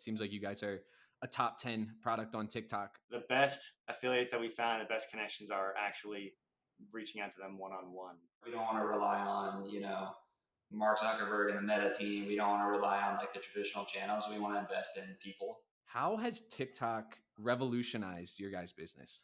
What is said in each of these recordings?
seems like you guys are a top 10 product on TikTok. The best affiliates that we found, the best connections are actually reaching out to them one on one. We don't want to rely on, Mark Zuckerberg and the Meta team. We don't want to rely on like the traditional channels. We want to invest in people. How has TikTok revolutionized your guys' business?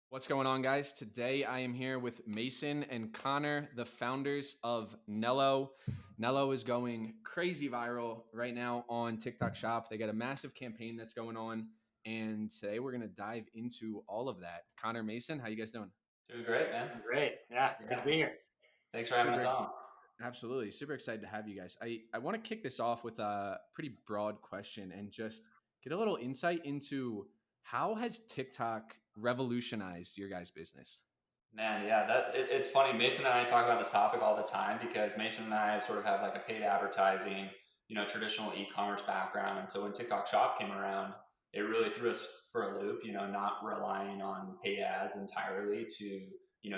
What's going on, guys? Today I am here with Mason and Connor, the founders of Nello. Nello is going crazy viral right now on TikTok Shop. They got a massive campaign that's going on, and today we're going to dive into all of that. Connor, Mason, how you guys doing? Doing great, man. Great. Yeah. Good Yeah. to be here. Thanks for having us Super, on. absolutely. Super excited to have you guys. I want to kick this off with a pretty broad question and just get a little insight into how has TikTok revolutionized your guys' business? Man, yeah, it's funny. Mason and I talk about this topic all the time because Mason and I sort of have like a paid advertising, traditional e-commerce background. And so when TikTok Shop came around, it really threw us for a loop, not relying on paid ads entirely to,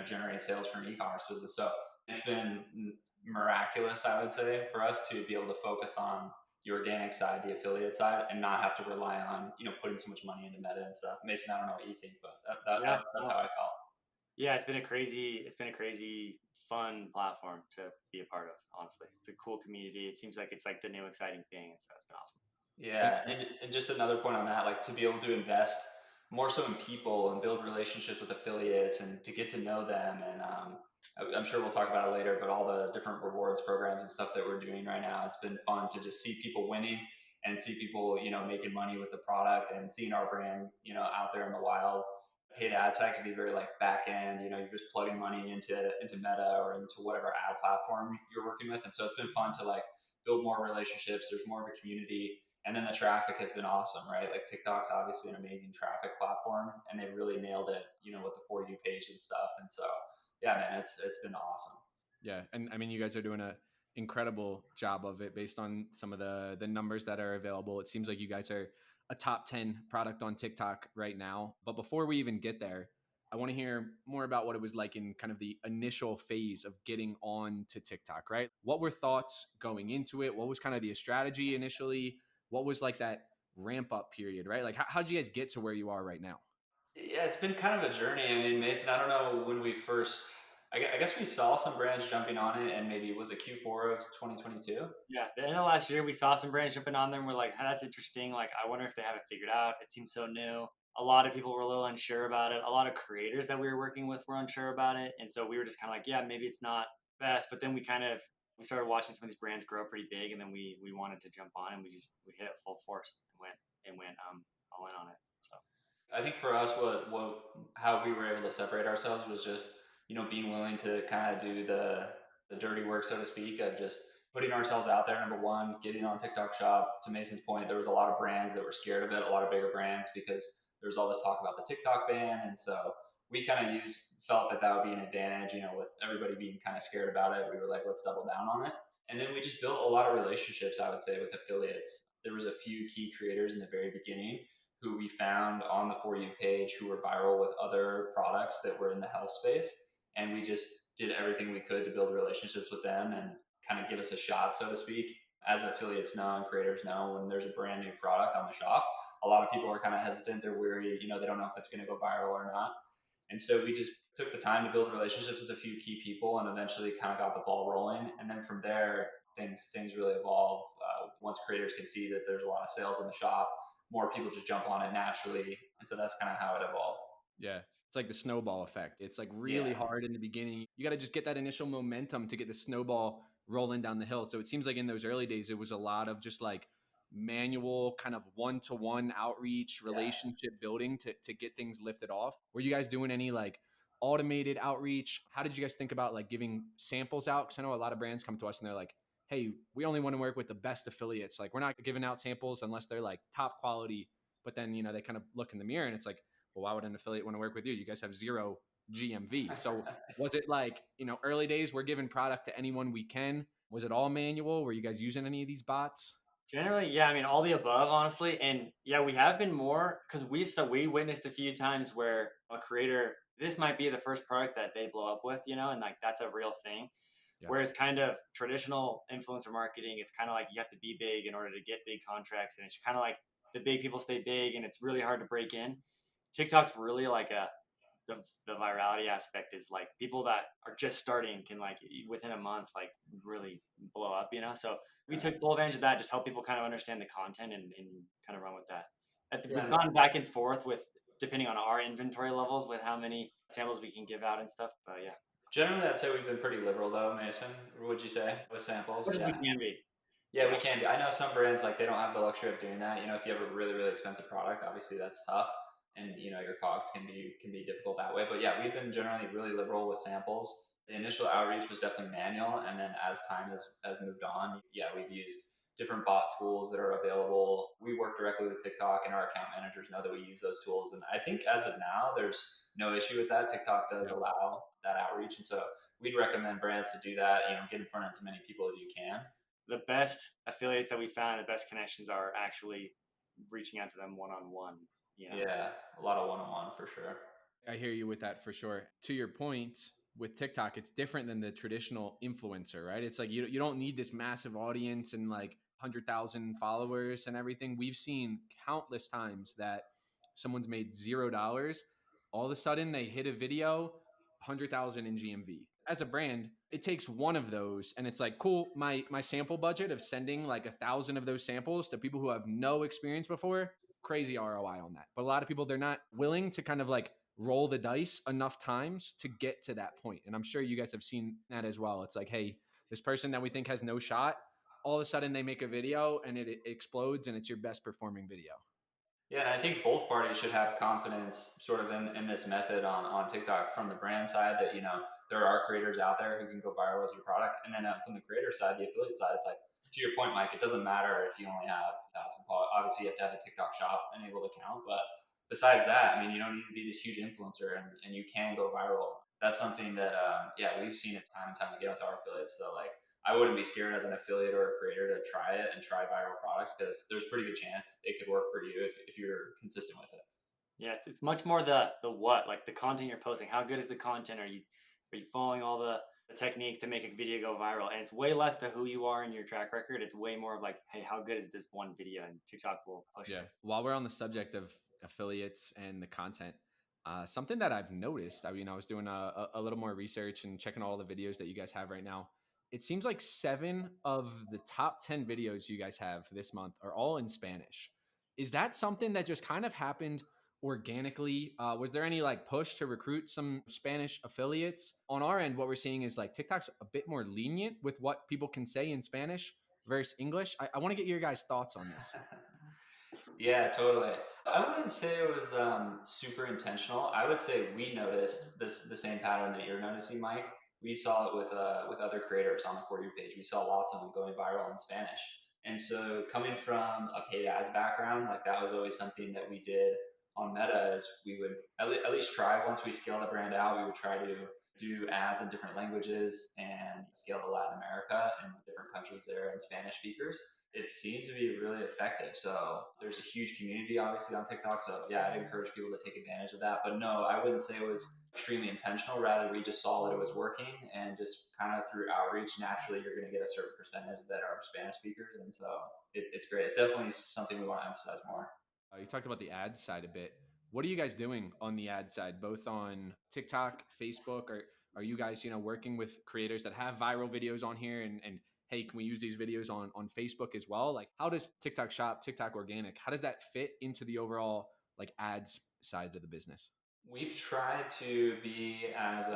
generate sales for an e-commerce business. So it's been miraculous, I would say, for us to be able to focus on the organic side, the affiliate side, and not have to rely on, putting so much money into Meta and stuff. Mason, I don't know what you think, but Yeah. that's No. how I felt. Yeah, it's been a crazy fun platform to be a part of, honestly. It's a cool community. It seems like it's like the new exciting thing. And so it's been awesome. And Yeah, and just another point on that, like to be able to invest more so in people and build relationships with affiliates and to get to know them. And I'm sure we'll talk about it later, but all the different rewards programs and stuff that we're doing right now, it's been fun to just see people winning and see people, making money with the product and seeing our brand, out there in the wild. Paid ad side can be very like back end, you're just plugging money into Meta or into whatever ad platform you're working with. And so it's been fun to like build more relationships. There's more of a community, and then the traffic has been awesome, right? Like TikTok's obviously an amazing traffic platform, and they've really nailed it, with the For You page and stuff. And so, yeah, man, it's been awesome. yeah, and I mean, you guys are doing a incredible job of it based on some of the numbers that are available. It seems like you guys are a top 10 product on TikTok right now. But before we even get there, I want to hear more about what it was like in kind of the initial phase of getting on to TikTok, right? What were thoughts going into it? What was kind of the strategy initially? What was like that ramp up period, right? Like how did you guys get to where you are right now? Yeah, it's been kind of a journey. I mean, Mason, I don't know when we first. I guess we saw some brands jumping on it, and maybe was it Q4 of 2022? Yeah. The end of last year, we saw some brands jumping on there and we're like, "Hey, that's interesting. Like, I wonder if they have it figured out. It seems so new." A lot of people were a little unsure about it. A lot of creators that we were working with were unsure about it. And so we were just kind of like, yeah, maybe it's not best. But then we started watching some of these brands grow pretty big, and then we wanted to jump on, and we hit it full force and went all in on it. So I think for us, what how we were able to separate ourselves was just being willing to kind of do the dirty work, so to speak, of just putting ourselves out there. Number one, getting on TikTok Shop. To Mason's point, there was a lot of brands that were scared of it, a lot of bigger brands because there was all this talk about the TikTok ban, and so we kind of felt that would be an advantage. With everybody being kind of scared about it, we were like, let's double down on it. And then we just built a lot of relationships, I would say, with affiliates. There was a few key creators in the very beginning who we found on the For You page who were viral with other products that were in the health space. And we just did everything we could to build relationships with them and kind of give us a shot, so to speak. As affiliates know and creators know, when there's a brand new product on the shop, a lot of people are kind of hesitant. They're weary, they don't know if it's going to go viral or not. And so we just took the time to build relationships with a few key people and eventually kind of got the ball rolling. And then from there, things really evolve. Once creators can see that there's a lot of sales in the shop, more people just jump on it naturally. And so that's kind of how it evolved. Yeah. It's like the snowball effect. It's like really Yeah. hard in the beginning. You got to just get that initial momentum to get the snowball rolling down the hill. So it seems like in those early days, it was a lot of just like manual kind of one-to-one outreach, Yeah. relationship building to get things lifted off. Were you guys doing any like automated outreach? How did you guys think about like giving samples out? Because I know a lot of brands come to us and they're like, hey, we only want to work with the best affiliates. Like we're not giving out samples unless they're like top quality. But then, they kind of look in the mirror and it's like, well, why would an affiliate want to work with you? You guys have zero GMV. So was it like, early days, we're giving product to anyone we can? Was it all manual? Were you guys using any of these bots? generally, yeah, I mean, all the above, honestly. And yeah, we have been more because we witnessed a few times where a creator, this might be the first product that they blow up with, and like that's a real thing. Yeah. Whereas kind of traditional influencer marketing, it's kind of like you have to be big in order to get big contracts, and it's kind of like the big people stay big, and it's really hard to break in. TikTok's really like the the virality aspect is like people that are just starting can like within a month like really blow up, you know. So we Right. took full advantage of that, just help people kind of understand the content and kind of run with that. We've Yeah. gone back and forth with depending on our inventory levels with how many samples we can give out and stuff. But yeah, Generally, I'd say we've been pretty liberal though, Mason. Would you say with samples? much as we Yeah. can be. Yeah, we Yeah, can be. I know some brands like they don't have the luxury of doing that. You know, if you have a really, really expensive product, obviously that's tough, and you know your costs can be difficult that way. But yeah, we've been generally really liberal with samples. The initial outreach was definitely manual, and then as time has moved on, yeah, we've used different bot tools that are available. We work directly with TikTok, and our account managers know that we use those tools. And I think as of now, there's no issue with that. TikTok does Yeah. allow that outreach, and so we'd recommend brands to do that. You know, get in front of as many people as you can. the best affiliates that we found, the best connections are actually reaching out to them one on one. You know, Yeah, a lot of one-on-one for sure. I hear you with that for sure. To your point, with TikTok, it's different than the traditional influencer, right? It's like you don't need this massive audience and like 100,000 followers and everything. We've seen countless times that someone's made $0. All of a sudden, they hit a video, 100,000 in GMV. As a brand, it takes one of those, and it's like, cool. My sample budget of sending like 1,000 of those samples to people who have no experience before, crazy ROI on that. But a lot of people, they're not willing to kind of like roll the dice enough times to get to that point. And I'm sure you guys have seen that as well. It's like, hey, this person that we think has no shot, all of a sudden they make a video and it explodes and it's your best performing video. Yeah, and I think both parties should have confidence sort of in this method on TikTok from the brand side that, you know, there are creators out there who can go viral with your product. And then from the creator side, the affiliate side, it's like, to your point, Mike, it doesn't matter if you only have 1,000 followers. Obviously, you have to have a TikTok shop enabled account. But besides that, I mean, you don't need to be this huge influencer and you can go viral. That's something that, yeah, we've seen it time and time again with our affiliates. So, like, I wouldn't be scared as an affiliate or a creator to try it and try viral products because there's a pretty good chance it could work for you if you're consistent with it. yeah, it's much more the what, like the content you're posting. How good is the content? Are you following all the techniques to make a video go viral? And it's way less the who you are and your track record. It's way more of like, hey, how good is this one video? And TikTok will push Yeah. it. While we're on the subject of affiliates and the content, something that I've noticed, I mean, I was doing a little more research and checking all the videos that you guys have right now. It seems like 7 of the top 10 videos you guys have this month are all in Spanish. Is that something that just kind of happened organically? Was there any like push to recruit some Spanish affiliates? On our end, what we're seeing is like TikTok's a bit more lenient with what people can say in Spanish versus English. I want to get your guys' thoughts on this. Yeah, totally. I wouldn't say it was super intentional. I would say we noticed the same pattern that you're noticing, Mike. We saw it with other creators on the For You page. We saw lots of them going viral in Spanish. And so, coming from a paid ads background, like that was always something that we did on Meta. Is we would at least try once we scale the brand out. We would try to do ads in different languages and scale to Latin America and different countries there and Spanish speakers. It seems to be really effective. So there's a huge community obviously on TikTok. So yeah, I'd encourage people to take advantage of that. But no, I wouldn't say it was extremely intentional. Rather, we just saw that it was working and just kind of through outreach, naturally you're going to get a certain percentage that are Spanish speakers. And so it's great. It's definitely something we want to emphasize more. You talked about the ad side a bit. What are you guys doing on the ad side, both on TikTok, Facebook, or are you guys, working with creators that have viral videos on here and hey, can we use these videos on Facebook as well? Like how does TikTok Shop, TikTok Organic, how does that fit into the overall like ads side of the business? We've tried to be as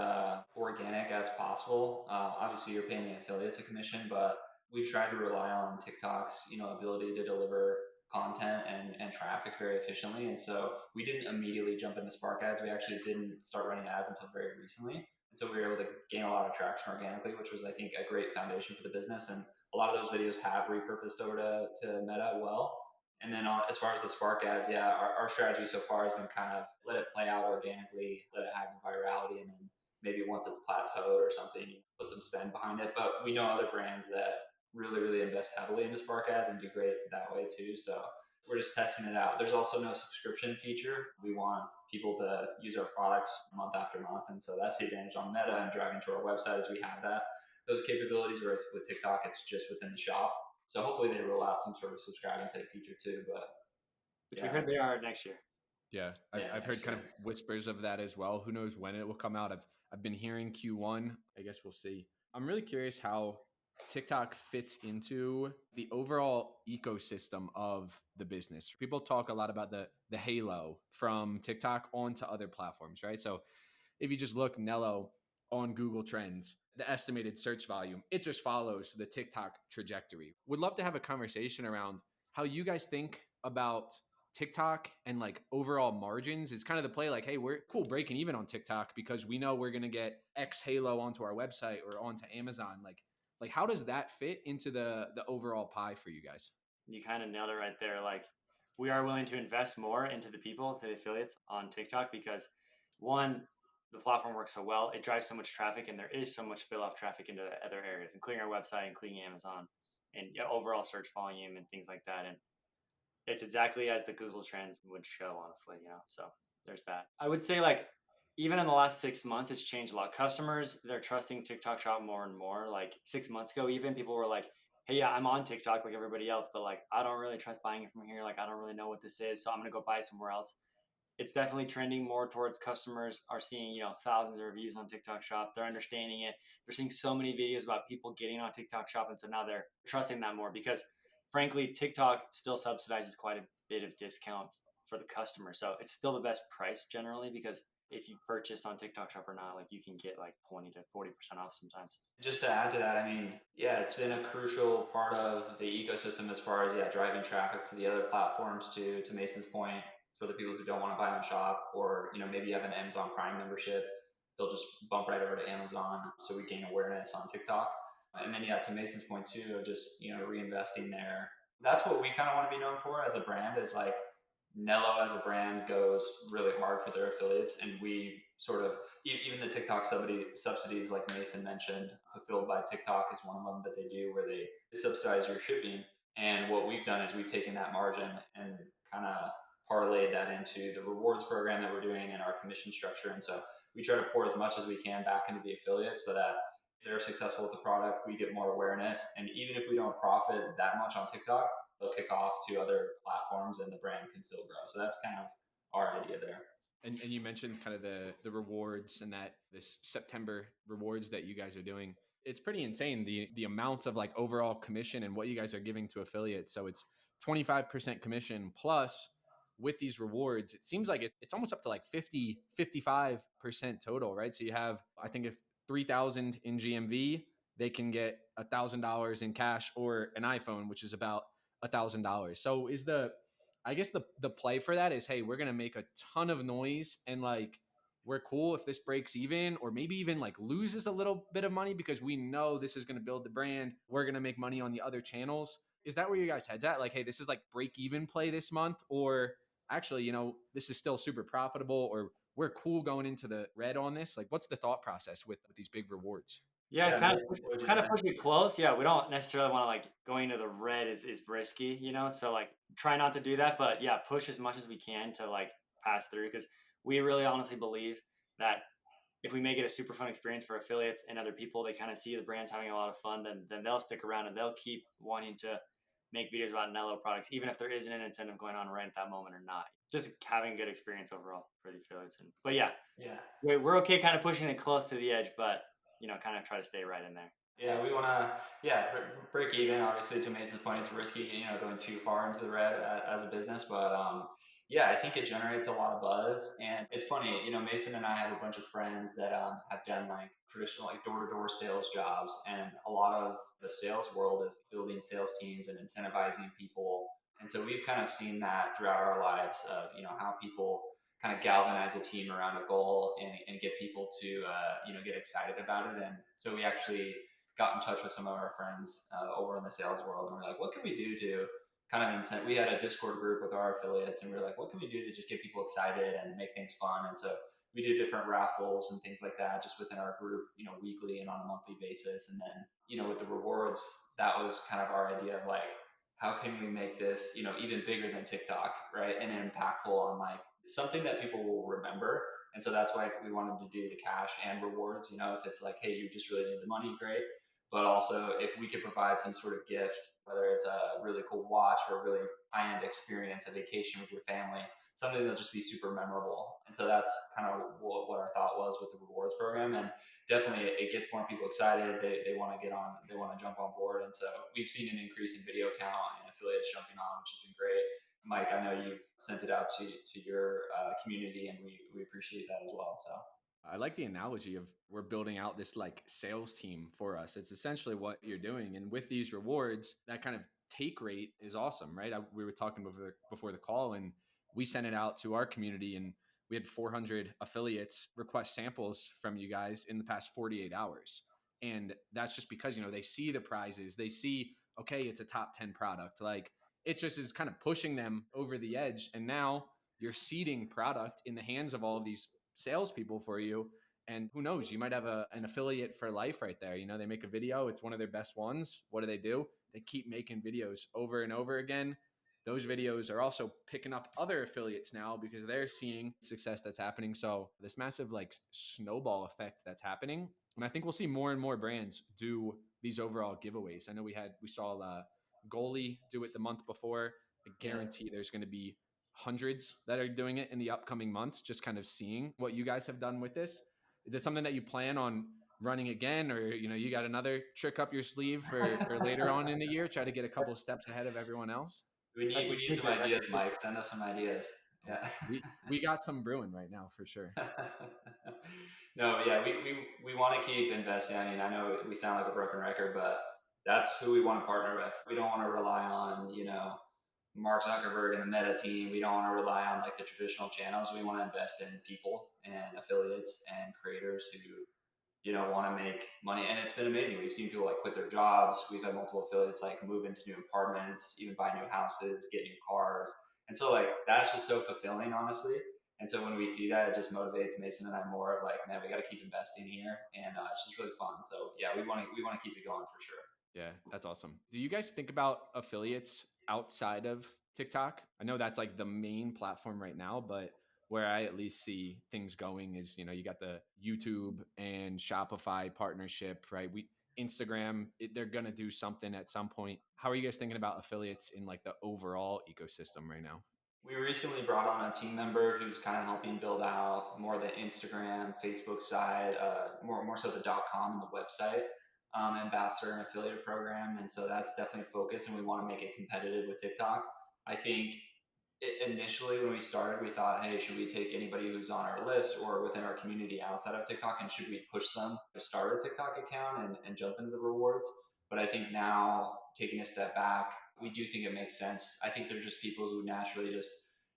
organic as possible. Obviously, you're paying the affiliates a commission, but we've tried to rely on TikTok's ability to deliver content and traffic very efficiently. And so we didn't immediately jump into Spark ads. We actually didn't start running ads until very recently. And so we were able to gain a lot of traction organically, which was I think a great foundation for the business. And a lot of those videos have repurposed over to Meta well. And then as far as the Spark ads, yeah, our strategy so far has been kind of let it play out organically, let it have the virality, and then maybe once it's plateaued or something, put some spend behind it. But we know other brands that really, really invest heavily into Spark ads and do great that way too. So we're just testing it out. There's also no subscription feature. We want people to use our products month after month. And so that's the advantage on Meta and driving to our website is we have that. those capabilities, whereas with TikTok, it's just within the shop. So hopefully they roll out some sort of subscribe and save feature too. But which we yeah, heard they are next year. Yeah, yeah, I've heard next kind year. of whispers of that as well. Who knows when it will come out? I've been hearing Q1. I guess we'll see. I'm really curious how TikTok fits into the overall ecosystem of the business. People talk a lot about the halo from TikTok onto other platforms, right? So if you just look Nello on Google Trends, the estimated search volume, it just follows the TikTok trajectory. Would love to have a conversation around how you guys think about TikTok and like overall margins. It's kind of the play like, hey, we're cool breaking even on TikTok because we know we're going to get X Halo onto our website or onto Amazon. Like how does that fit into the overall pie for you guys? You kind of nailed it right there. Like, we are willing to invest more into the people, to the affiliates on TikTok because, one, the platform works so well. It drives so much traffic, and there is so much spill off traffic into other areas, including our website, including Amazon, and overall search volume and things like that. And it's exactly as the Google Trends would show, honestly. So there's that. I would say, like, even in the last 6 months, it's changed a lot. Customers, they're trusting TikTok Shop more and more. Like 6 months ago, even people were like, "Hey, yeah, I'm on TikTok like everybody else, but like I don't really trust buying it from here. Like I don't really know what this is, so I'm gonna go buy somewhere else." It's definitely trending more towards customers are seeing, thousands of reviews on TikTok Shop. They're understanding it. They're seeing so many videos about people getting on TikTok Shop, and so now they're trusting that more because, frankly, TikTok still subsidizes quite a bit of discount for the customer. So it's still the best price generally because if you purchased on TikTok Shop or not, like you can get like 20 to 40% off sometimes. Just to add to that, I mean, yeah, it's been a crucial part of the ecosystem as far as driving traffic to the other platforms. To Mason's point, for the people who don't want to buy on shop, or maybe you have an Amazon Prime membership, they'll just bump right over to Amazon, so we gain awareness on TikTok. And then to Mason's point too, of just reinvesting there. That's what we kind of want to be known for as a brand. Is like Nello as a brand goes really hard for their affiliates, and we sort of even the TikTok subsidies, like Mason mentioned, fulfilled by TikTok is one of them that they do, where they subsidize your shipping. And what we've done is we've taken that margin and kind of parlayed that into the rewards program that we're doing and our commission structure. And so we try to pour as much as we can back into the affiliates so that they're successful with the product, we get more awareness, and even if we don't profit that much on TikTok, they'll kick off to other platforms and the brand can still grow. So that's kind of our idea there. And you mentioned kind of the rewards and that this September rewards that you guys are doing. It's pretty insane the amount of like overall commission and what you guys are giving to affiliates. So it's 25% commission plus with these rewards, it seems like it's almost up to like 55% total, right? So you have, I think if 3,000 in GMV, they can get $1,000 in cash or an iPhone, which is about $1,000. So is I guess the play for that is, hey, we're gonna make a ton of noise and like we're cool if this breaks even or maybe even like loses a little bit of money because we know this is gonna build the brand. We're gonna make money on the other channels. Is that where your guys' heads at? Like, hey, this is like break even play this month, or actually, this is still super profitable, or we're cool going into the red on this. Like, what's the thought process with these big rewards? Yeah, Yeah, kind of what would you kind of say? push it close. Yeah, we don't necessarily want to like going to the red is risky, so like try not to do that, but yeah, push as much as we can to like pass through because we really honestly believe that if we make it a super fun experience for affiliates and other people, they kind of see the brands having a lot of fun, then they'll stick around and they'll keep wanting to make videos about Nello products, even if there isn't an incentive going on right at that moment or not. Just having a good experience overall for the affiliates. But yeah, Yeah. we're okay kind of pushing it close to the edge, but kind of try to stay right in there. Yeah, we want to, break even. Obviously, to Mason's point, it's risky, going too far into the red as a business. But yeah, I think it generates a lot of buzz. And it's funny, Mason and I have a bunch of friends that have done like traditional, like door to door sales jobs. And a lot of the sales world is building sales teams and incentivizing people. And so we've kind of seen that throughout our lives of, how people kind of galvanize a team around a goal and get people to, get excited about it. And so we actually got in touch with some of our friends over in the sales world, and we're like, what can we do to kind of incent? We had a Discord group with our affiliates, and we were like, what can we do to just get people excited and make things fun? And so we do different raffles and things like that just within our group, weekly and on a monthly basis. And then, with the rewards, that was kind of our idea of like, how can we make this, even bigger than TikTok, right? And impactful on like something that people will remember. And so that's why we wanted to do the cash and rewards. If it's like, hey, you just really need the money, great. But also, if we could provide some sort of gift, whether it's a really cool watch or a really high end experience, a vacation with your family, something that'll just be super memorable. And so that's kind of what our thought was with the rewards program. And definitely it gets more people excited. They want to get on, they want to jump on board. And so we've seen an increase in video count and affiliates jumping on, which has been great. Mike, I know you've sent it out to your community, and we appreciate that as well. So I like the analogy of we're building out this like sales team for us. It's essentially what you're doing. And with these rewards, that kind of take rate is awesome, right? We were talking before the call, and we sent it out to our community, and we had 400 affiliates request samples from you guys in the past 48 hours. And that's just because, they see the prizes, they see, okay, it's a top 10 product. Like it just is kind of pushing them over the edge. And now you're seeding product in the hands of all of these salespeople for you. And who knows, you might have an affiliate for life right there. They make a video, it's one of their best ones. What do? They keep making videos over and over again. Those videos are also picking up other affiliates now because they're seeing success that's happening. So this massive like snowball effect that's happening. And I think we'll see more and more brands do these overall giveaways. I know we saw Goalie do it the month before. I yeah. guarantee there's going to be hundreds that are doing it in the upcoming months, just kind of seeing what you guys have done with this. Is it something that you plan on running again, or you got another trick up your sleeve for later on in the year, try to get a couple steps ahead of everyone else? That's We a need some secret. That's a ideas, secret. Mike. Send us some ideas. Oh, Yeah. we got some brewing right now for sure. No, yeah, we want to keep investing. I mean, I know we sound like a broken record, but that's who we want to partner with. We don't want to rely on, Mark Zuckerberg and the Meta team. We don't want to rely on like the traditional channels. We want to invest in people and affiliates and creators who want to make money. And it's been amazing. We've seen people like quit their jobs. We've had multiple affiliates like move into new apartments, even buy new houses, get new cars. And so like that's just so fulfilling, honestly. And so when we see that, it just motivates Mason and I more of like, man, we got to keep investing here, and it's just really fun. So yeah, we want to keep it going for sure. Yeah, that's awesome. Do you guys think about affiliates outside of TikTok? I know that's like the main platform right now, but where I at least see things going is, you got the YouTube and Shopify partnership, right? Instagram, they're going to do something at some point. How are you guys thinking about affiliates in like the overall ecosystem right now? We recently brought on a team member who's kind of helping build out more the Instagram, Facebook side, more so the .com and the website, ambassador and affiliate program, and so that's definitely a focus, and we want to make it competitive with TikTok. I think initially when we started, we thought, hey, should we take anybody who's on our list or within our community outside of TikTok, and should we push them to start a TikTok account and jump into the rewards? But I think now, taking a step back, we do think it makes sense. I think there's just people who naturally just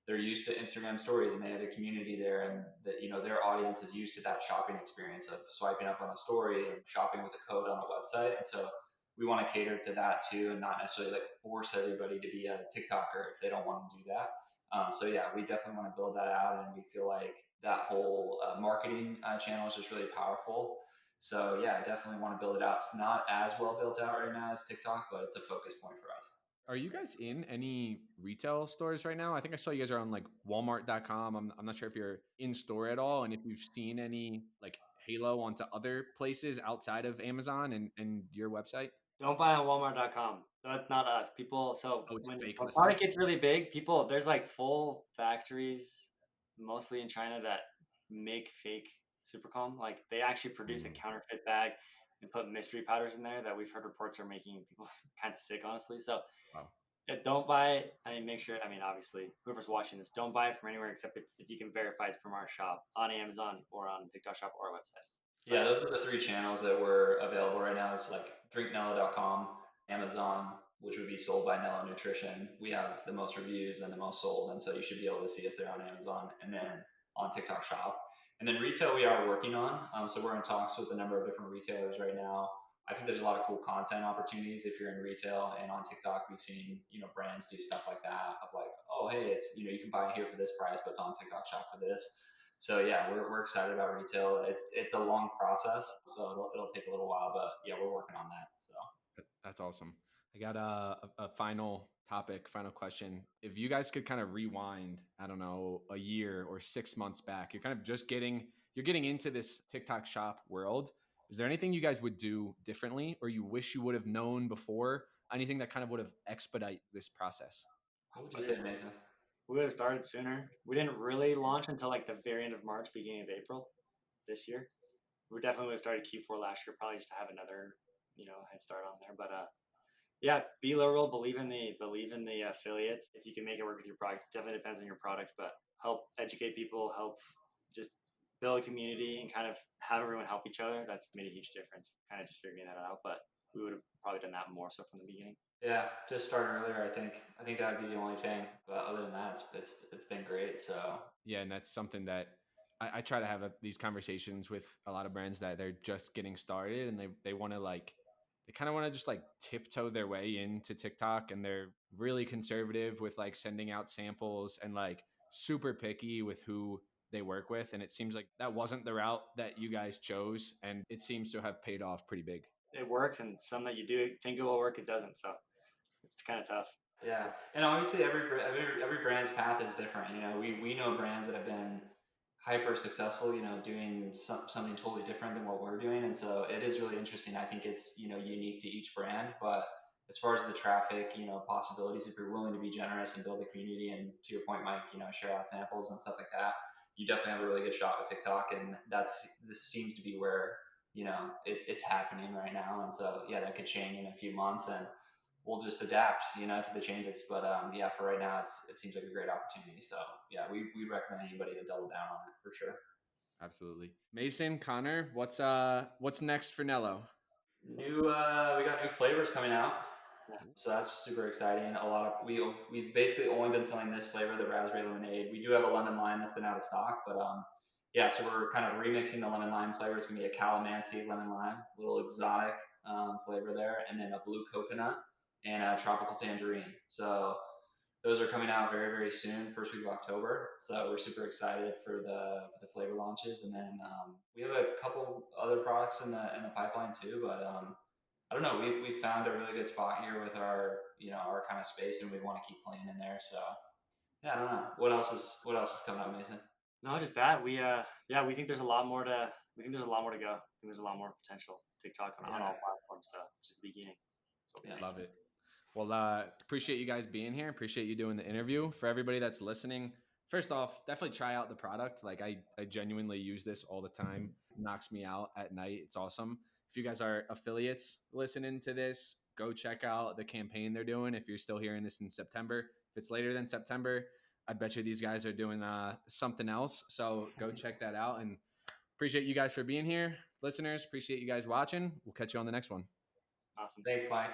they're used to Instagram stories and they have a community there, and that their audience is used to that shopping experience of swiping up on a story and shopping with a code on a website. And so we want to cater to that too, and not necessarily like force everybody to be a TikToker if they don't want to do that. So yeah, we definitely want to build that out, and we feel like that whole marketing channel is just really powerful. So yeah, definitely want to build it out. It's not as well built out right now as TikTok, but it's a focus point for us. Are you guys in any retail stores right now? I think I saw you guys are on like Walmart.com. I'm not sure if you're in store at all, and if you've seen any like Halo onto other places outside of Amazon and your website. Don't buy on Walmart.com. That's not us. People, so Oh, it's a when fake a listing. product gets really big, there's like full factories, mostly in China, that make fake super calm. Like they actually produce a counterfeit bag and put mystery powders in there that we've heard reports are making people kind of sick, honestly. So Wow. don't buy it. I mean, make sure, I mean, obviously, whoever's watching this, don't buy it from anywhere except if you can verify it's from our shop on Amazon or on TikTok shop or our website. Yeah, those are the three channels that were available right now. It's like drinknella.com, Amazon, which would be sold by Nella Nutrition. We have the most reviews and the most sold, and so you should be able to see us there on Amazon and then on TikTok Shop. And then retail, we are working on. So we're in talks with a number of different retailers right now. I think there's a lot of cool content opportunities if you're in retail, and on TikTok we've seen brands do stuff like that of like, oh hey, it's you can buy it here for this price, but it's on TikTok Shop for this. So yeah, we're excited about retail. It's a long process, so it'll take a little while, but yeah, we're working on that. So That's awesome. I got a final topic, final question. If you guys could kind of rewind, I don't know, a year or 6 months back, you're kind of you're getting into this TikTok shop world. Is there anything you guys would do differently or you wish you would have known before? Anything that kind of would have expedite this process? What would you say, Mason? We would have started sooner. We didn't really launch until like the very end of March, beginning of April this year. We definitely would have started Q4 last year, probably just to have another, head start on there. But yeah, be literal. Believe in the affiliates. If you can make it work with your product, definitely depends on your product. But help educate people, help just build a community, and kind of have everyone help each other. That's made a huge difference. Kind of just figuring that out. But we would have probably done that more so from the beginning. Yeah, just starting earlier. I think that would be the only thing. But other than that, it's been great. So Yeah, and that's something that I try to have these conversations with a lot of brands that they're just getting started and they want to like they kind of want to just like tiptoe their way into TikTok and they're really conservative with like sending out samples and like super picky with who they work with and it seems like that wasn't the route that you guys chose and it seems to have paid off pretty big. It works, and some that you do think it will work, it doesn't. So it's kind of tough. yeah, and obviously every brand's path is different. You know, we know brands that have been hyper successful. You know, doing something totally different than what we're doing, and so it is really interesting. I think it's unique to each brand, but as far as the traffic, possibilities, if you're willing to be generous and build a community, and to your point, Mike, share out samples and stuff like that, you definitely have a really good shot with TikTok, and this seems to be where it's happening right now, and so yeah, that could change in a few months, and we'll just adapt, to the changes. But yeah, for right now, it seems like a great opportunity. So yeah, we recommend anybody to double down on it for sure. Absolutely. Mason, Connor, what's next for Nello? We got new flavors coming out, Yeah. so that's super exciting. We've basically only been selling this flavor, the raspberry lemonade. We do have a lemon lime that's been out of stock, but yeah, so we're kind of remixing the lemon lime flavor. It's gonna be a calamansi lemon lime, a little exotic flavor there, and then a blue coconut and a tropical tangerine. So those are coming out very, very soon, first week of October. So we're super excited for the flavor launches, and then we have a couple other products in the pipeline too. But I don't know, we found a really good spot here with our our kind of space, and we want to keep playing in there. So yeah, I don't know what else is coming up, Mason. No, just that we think there's a lot more to there's a lot more to go. I think there's a lot more potential TikTok on Yeah. all platforms. So it's just the beginning. So Yeah. Love it. Well, appreciate you guys being here. Appreciate you doing the interview. For everybody that's listening, first off, definitely try out the product. Like I genuinely use this all the time. Knocks me out at night. It's awesome. If you guys are affiliates listening to this, go check out the campaign they're doing. If you're still hearing this in September, if it's later than September, I bet you these guys are doing something else. So go check that out. And appreciate you guys for being here, listeners. Appreciate you guys watching. We'll catch you on the next one. Awesome. Thanks, Mike.